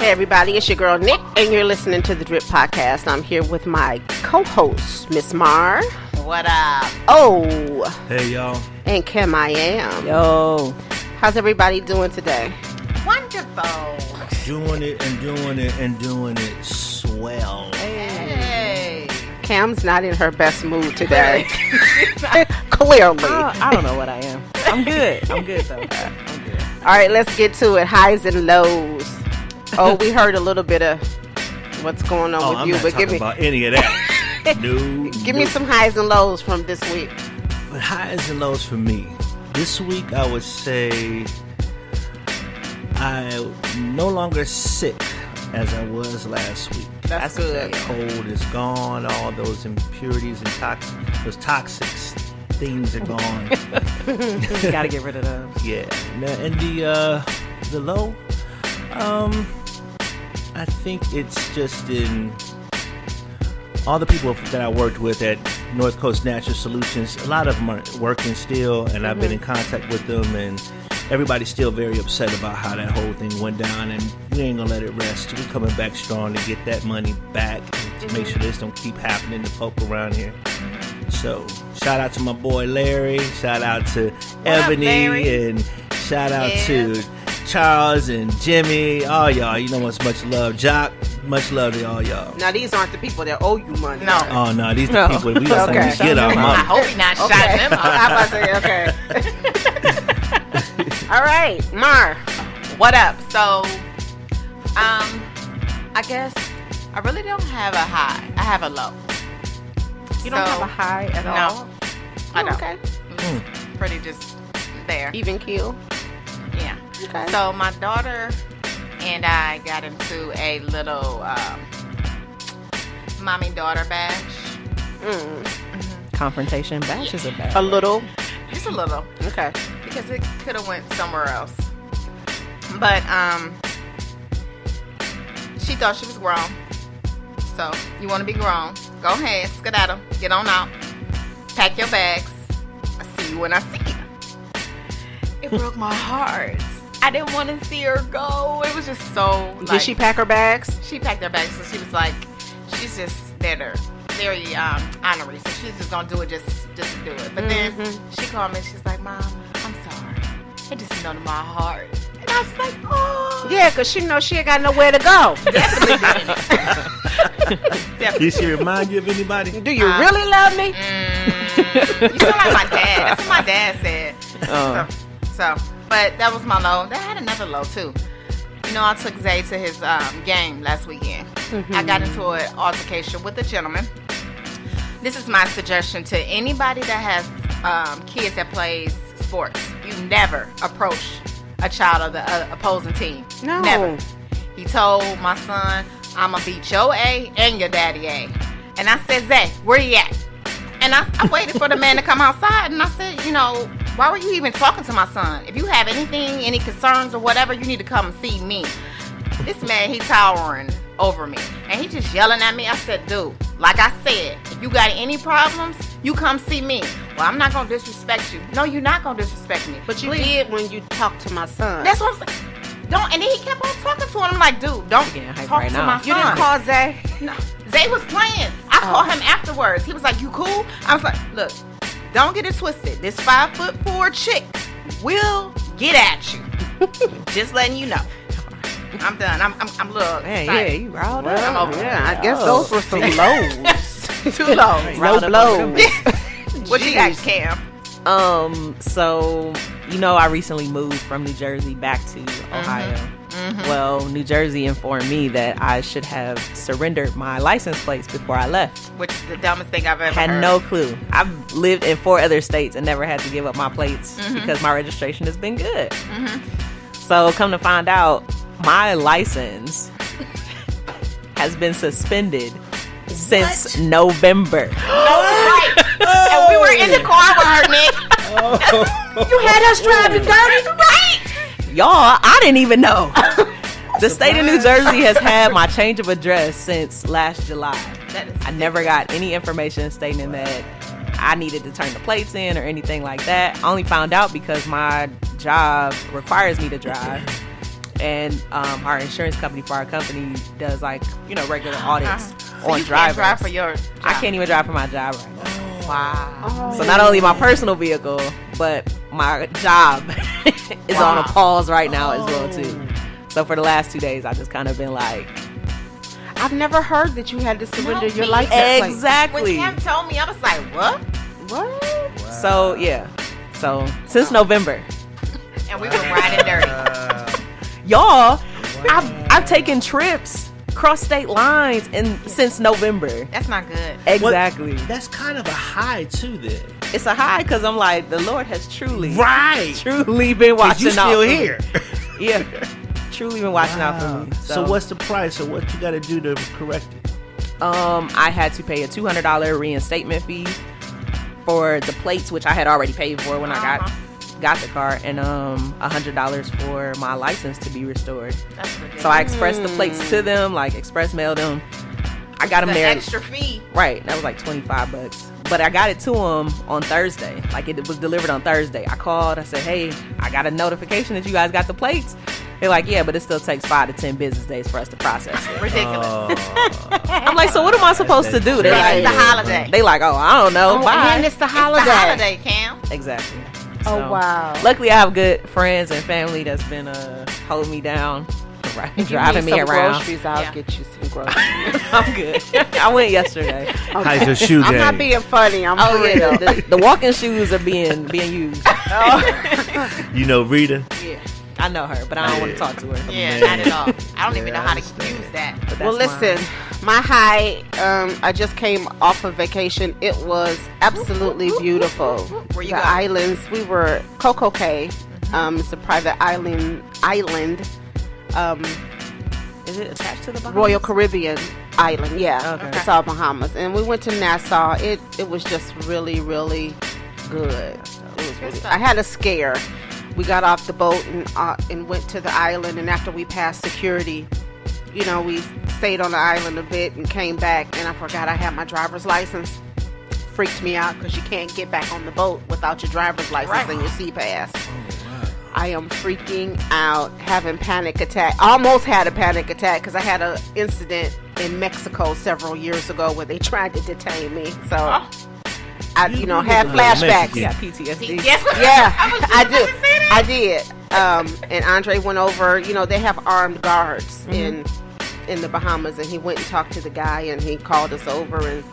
Hey everybody, it's your girl Nick, and you're listening to the Drip Podcast. I'm here with my co-host, Miss Mar. What up? Oh. Hey y'all. And Kim I Am. Yo. How's everybody doing today? Wonderful. Doing it and doing it and doing it swell. Hey. Cam's not in her best mood today. Clearly. I don't know what I am. I'm good. I'm good though. I'm good. All right, let's get to it. Highs and lows. Oh, we heard a little bit of what's going on with I'm you, not but talking give me about any of that. No. give me some highs and lows from this week. But highs and lows for me. This week, I would say I'm no longer sick as I was last week. That's good. That cold is gone. All those impurities and those toxic things are gone. You gotta get rid of those. Yeah. And the low, I think it's just in all the people that I worked with at North Coast Natural Solutions. A lot of them are working still, and I've been in contact with them, and everybody's still very upset about how that whole thing went down, and we ain't gonna let it rest. We're coming back strong to get that money back and to make sure this don't keep happening to folk around here. So shout out to my boy Larry, shout out to Ebony, and shout out to Charles and Jimmy, all y'all. You know what's much love. Jock, much love to all y'all. Now, these aren't the people that owe you money. No. Oh, no, these are the people we just Okay. get our I money. hope he's not shouting them out. I'm about to say, okay. All right, Mar. What up? So, I guess I really don't have a high. I have a low. You don't have a high at all? No. I don't. Okay. It's pretty just there. Even keel? Yeah. Okay. So my daughter and I got into a little mommy-daughter bash. Confrontation bash is a bad. A little? Just a little. Okay. Because it could have went somewhere else. But she thought she was grown. So you want to be grown, go ahead, skedaddle, get on out, pack your bags. I see you when I see you. It broke my heart. I didn't want to see her go. It was just so like, Did she pack her bags? she packed her bags, so she was like, she's just there, very honorary, so she's just gonna do it just to do it. But then she called me, she's like, Mom, I'm sorry. It just melted my heart. And I was like, oh. Yeah, because she knows she ain't got nowhere to go. Definitely didn't. Did she remind you of anybody? Do you really love me? You sound like my dad. That's what my dad said. So, but that was my low. I had another low too. You know, I took Zay to his game last weekend. I got into an altercation with a gentleman. This is my suggestion to anybody that has kids that plays sports. You never approach a child of the opposing team. No. Never. He told my son, I'm going to beat your A and your daddy A. And I said, Zay, where you at? And I waited for the man to come outside, and I said, you know, why were you even talking to my son? If you have anything, any concerns or whatever, you need to come and see me. This man, he towering over me, and he just yelling at me. I said, dude, like I said, if you got any problems, you come see me. Well, I'm not going to disrespect you. No, you're not going to disrespect me. But you did when you talked to my son. That's what I'm saying. Don't, and then he kept on talking to him. I'm like, dude, don't talk right to now. my son. You didn't call Zay? No, Zay was playing. I called him afterwards. He was like, you cool? I was like, look, don't get it twisted. This 5'4" chick will get at you. Just letting you know. I'm done. I'm a little Man, excited. yeah, you riled Well, up. I'm over yeah, I guess those were some lows. Too low. Low blows. What you got, Cam? So, you know, I recently moved from New Jersey back to Ohio. Well, New Jersey informed me that I should have surrendered my license plates before I left. Which is the dumbest thing I've ever Had heard. no clue. I've lived in 4 other states and never had to give up my plates because my registration has been good. So, come to find out, my license has been suspended since November. Right. And we were in the car with her, Nick. You had us driving dirty, right? Y'all, I didn't even know. The state of New Jersey has had my change of address since last July. I never got any information stating that I needed to turn the plates in or anything like that. I only found out because my job requires me to drive. And our insurance company for our company does like, regular audits So on you drivers. can't drive for your job. I can't even drive for my job right now. Wow. So not only my personal vehicle, but my job is on a pause right now as well too. So for the last 2 days, I've just kind of been like, I've never heard that you had to surrender your me license. either. When exactly. Cam told me, I was like, what? What? So yeah. So since November, And we were riding dirty. y'all, I've taken trips cross state lines since November. That's not good. Exactly. That's kind of a high too. Then It's a high because I'm like, the Lord has truly been Cause watching you out still for me. here. Yeah, truly been watching out for me. So what's the price, or what you got to do to correct it? I had to pay a $200 reinstatement fee for the plates, which I had already paid for when I got the car, and $100 for my license to be restored. That's ridiculous. So I expressed the plates to them, like express mailed them. I got them the there. extra fee. Right, that was like $25. But I got it to them on Thursday. Like it was delivered on Thursday. I called. I said, "Hey, I got a notification that you guys got the plates." They're like, "Yeah, but it still takes 5 to 10 business days for us to process it." Ridiculous. I'm like, "So what am I supposed to do?" They're It's like, the holiday. They like, "Oh, I don't know." Bye. And it's the It's holiday. the holiday, Cam. Exactly. Oh, So, wow. Luckily, I have good friends and family that's been holding me down, right, driving me around. Groceries, I'll Yeah. get you some groceries. I'm good. I went yesterday. How's your shoe I'm game? not being funny. I'm Oh for yeah, real. the walking shoes are being used. You know Rita? Yeah, I know her, but I don't want to talk to her. Yeah, Man. not at all. I don't even know how to understand. use that. But that's Well, listen, my high, I just came off of vacation. It was absolutely beautiful. Where you the go? islands, we were Coco Cay. It's a private island. Is it attached to the Bahamas? Royal Caribbean island. Yeah, Okay. it's all Bahamas. And we went to Nassau. It was just really, really good. It was really, stuff. I had a scare. We got off the boat and went to the island. And after we passed security, we stayed on the island a bit and came back. And I forgot I had my driver's license. Freaked me out because you can't get back on the boat without your driver's license Right. and your C-Pass. I am freaking out, having panic attack. Almost had a panic attack because I had an incident in Mexico several years ago where they tried to detain me. So I, You had look like flashbacks. You Mexican. got PTSD. Yes. Yeah, I did. I did. And Andre went over. They have armed guards in the Bahamas, and he went and talked to the guy, and he called us over, and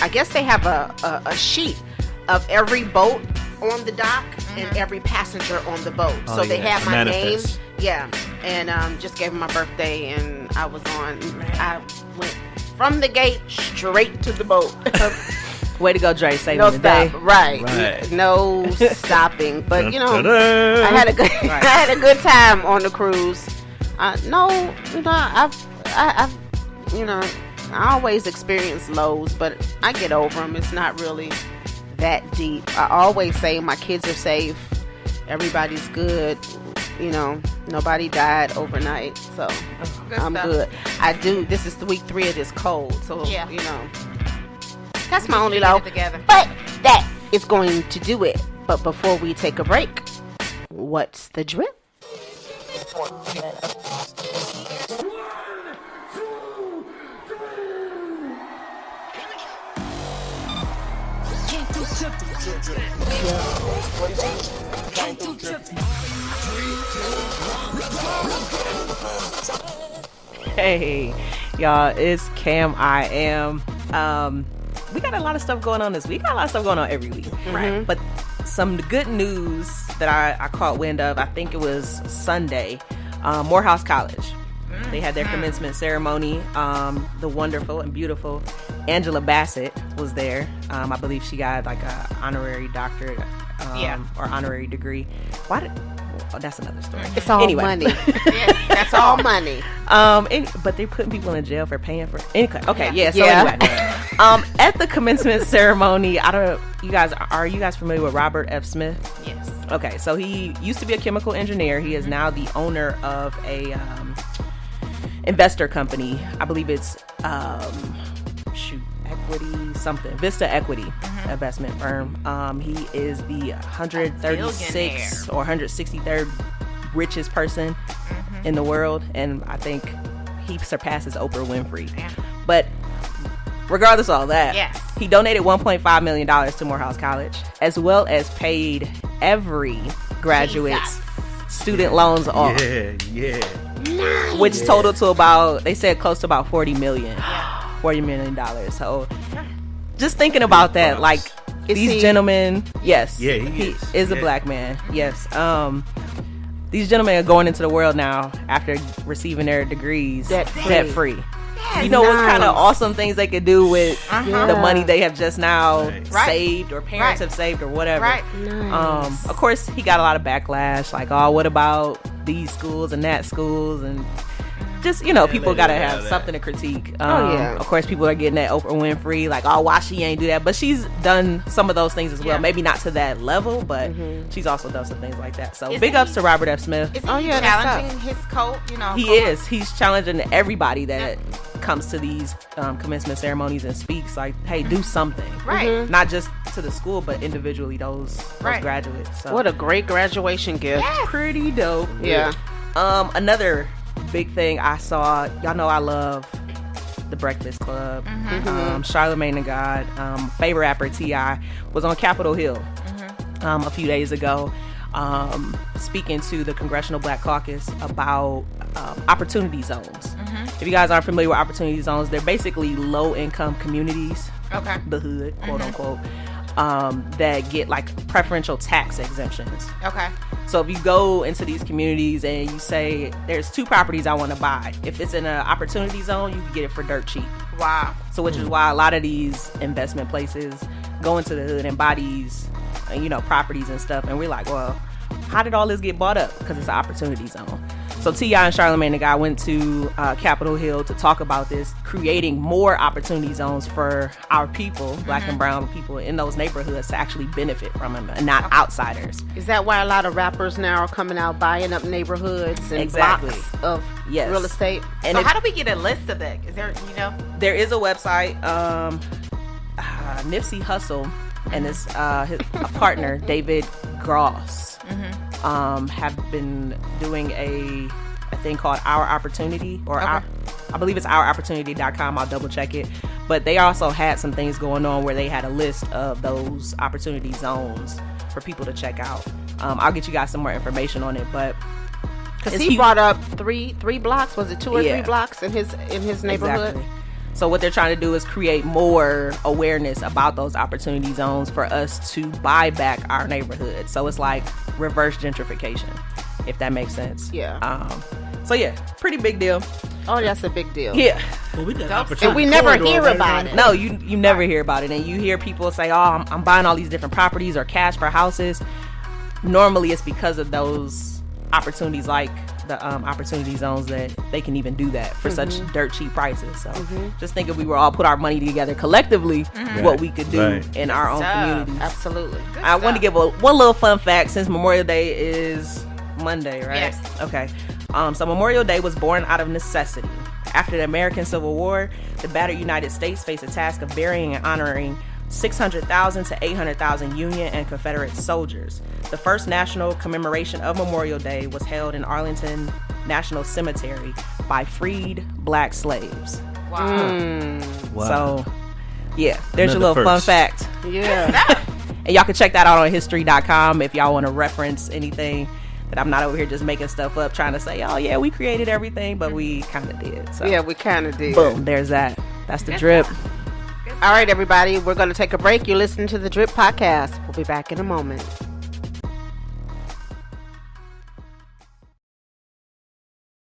I guess they have a sheet of every boat on the dock and every passenger on the boat. Oh, so they yeah, have a my manifest. name. Yeah, and just gave him my birthday, and I went from the gate straight to the boat. Way to go, Dre. Saving No the day. stop. Right. Right. No stopping. But Ta-da. I had a good Right. I had a good time on the cruise. I always experience lows, but I get over them. It's not really that deep. I always say my kids are safe. Everybody's good. Nobody died overnight, so Good I'm stuff. good. I do. This is the week 3 of this cold, so Yeah. that's my only Get low. it together. But that is going to do it. But before we take a break, what's the drip? Hey, y'all, it's Cam. I am. We got a lot of stuff going on this week. Got a lot of stuff going on every week, right? But some good news that I caught wind of. I think it was Sunday. Morehouse College. They had their commencement ceremony. The wonderful and beautiful Angela Bassett was there. I believe she got like a honorary doctorate or honorary degree. Why did? Oh, that's another story. It's all Anyway. money. Yes, That's all money. But they're putting people in jail for paying for. Okay, yeah. So Yeah. anyway, at the commencement ceremony, are you guys familiar with Robert F. Smith? Yes. Okay, so he used to be a chemical engineer. He is now the owner of a investor company. I believe it's Equity something, Vista Equity investment firm. He is the 136 or 163rd richest person in the world, and I think he surpasses Oprah Winfrey. Yeah. But regardless of all that, Yes. he donated $1.5 million to Morehouse College, as well as paid every graduate's student loans off, Yeah. which totaled to about, they said close to about $40 million. So just thinking about that, like, Is these he- gentlemen, yes, Yeah, he is. a Yeah. black man, yes. These gentlemen are going into the world now after receiving their degrees Debt-free. debt-free. You know what kind of Nice. awesome things they could do with Uh-huh. the money they have just now Right. saved, or parents Right. have saved, or whatever. Right. Nice. Of course, he got a lot of backlash, like, oh, what about these schools and that schools, and just, you know, Yeah, people they gotta do have have that. something to critique. Yeah. Of course, people are getting at Oprah Winfrey, like, oh, why she ain't do that? But she's done some of those things as well. Yeah. Maybe not to that level, but she's also done some things like that. So Isn't big ups he- to Robert F. Smith. Is Oh, he yeah, that's challenging his coat? You know, He is. He's challenging everybody that comes to these commencement ceremonies and speaks, like, hey, do something. Right. Not just to the school, but individually those Right. graduates. So What a great graduation gift. Yes. pretty dope. Yeah. Another big thing I saw, y'all know I love The Breakfast Club. Charlamagne tha God, favorite rapper T.I. was on Capitol Hill a few days ago, speaking to the Congressional Black Caucus about opportunity zones. If you guys aren't familiar with opportunity zones, they're basically low-income communities, Okay. the hood, quote unquote, that get like preferential tax exemptions. Okay. So if you go into these communities and you say, there's 2 properties I want to buy, if it's in an opportunity zone, you can get it for dirt cheap. Wow. So which is why a lot of these investment places go into the hood and buy these, properties and stuff. And we're like, well, how did all this get bought up? Because it's an opportunity zone. So T.I. and Charlamagne tha God went to Capitol Hill to talk about this, creating more opportunity zones for our people, black and brown people in those neighborhoods, to actually benefit from them and not outsiders. Is that why a lot of rappers now are coming out buying up neighborhoods and Exactly. blocks of Yes. real estate? And So it- how do we get a list of that? Is there, there is a website, Nipsey Hussle and his a partner David Gross have been doing a thing called Our Opportunity, or Okay. I believe it's ouropportunity.com. I'll double check it. But they also had some things going on where they had a list of those opportunity zones for people to check out. I'll get you guys some more information on it, but Because he brought up three blocks. Was it 2 or 3 Yeah. blocks in his neighborhood? Exactly. So what they're trying to do is create more awareness about those opportunity zones for us to buy back our neighborhood. So it's like reverse gentrification, if that makes sense. Yeah. So yeah, pretty big deal. Oh, that's a big deal. Yeah. Well, we got Dope. opportunity And we never corridor hear right about around it. the No, you never hear about it, and you hear people say, "Oh, I'm buying all these different properties or cash for houses." Normally, it's because of those opportunities, like the opportunity zones, that they can even do that for such dirt cheap prices. So, just think if we were all put our money together collectively, what we could do Right. in our own stuff. communities. Absolutely. I want to give one little fun fact, since Memorial Day is Monday, right? Yes. Okay. So Memorial Day was born out of necessity. After the American Civil War, the battered United States faced a task of burying and honoring 600,000 to 800,000 Union and Confederate soldiers. The first national commemoration of Memorial Day was held in Arlington National Cemetery by freed black slaves. Wow. Wow. So, yeah, there's your Another little fun first. fact. Yeah. And y'all can check that out on history.com if y'all want to reference anything, that I'm not over here just making stuff up trying to say, oh yeah, we created everything, but we kind of did. So Yeah, we kind of did. boom, there's that. That's the Good drip. stuff. All right, everybody. We're going to take a break. You're listening to the Drip Podcast. We'll be back in a moment.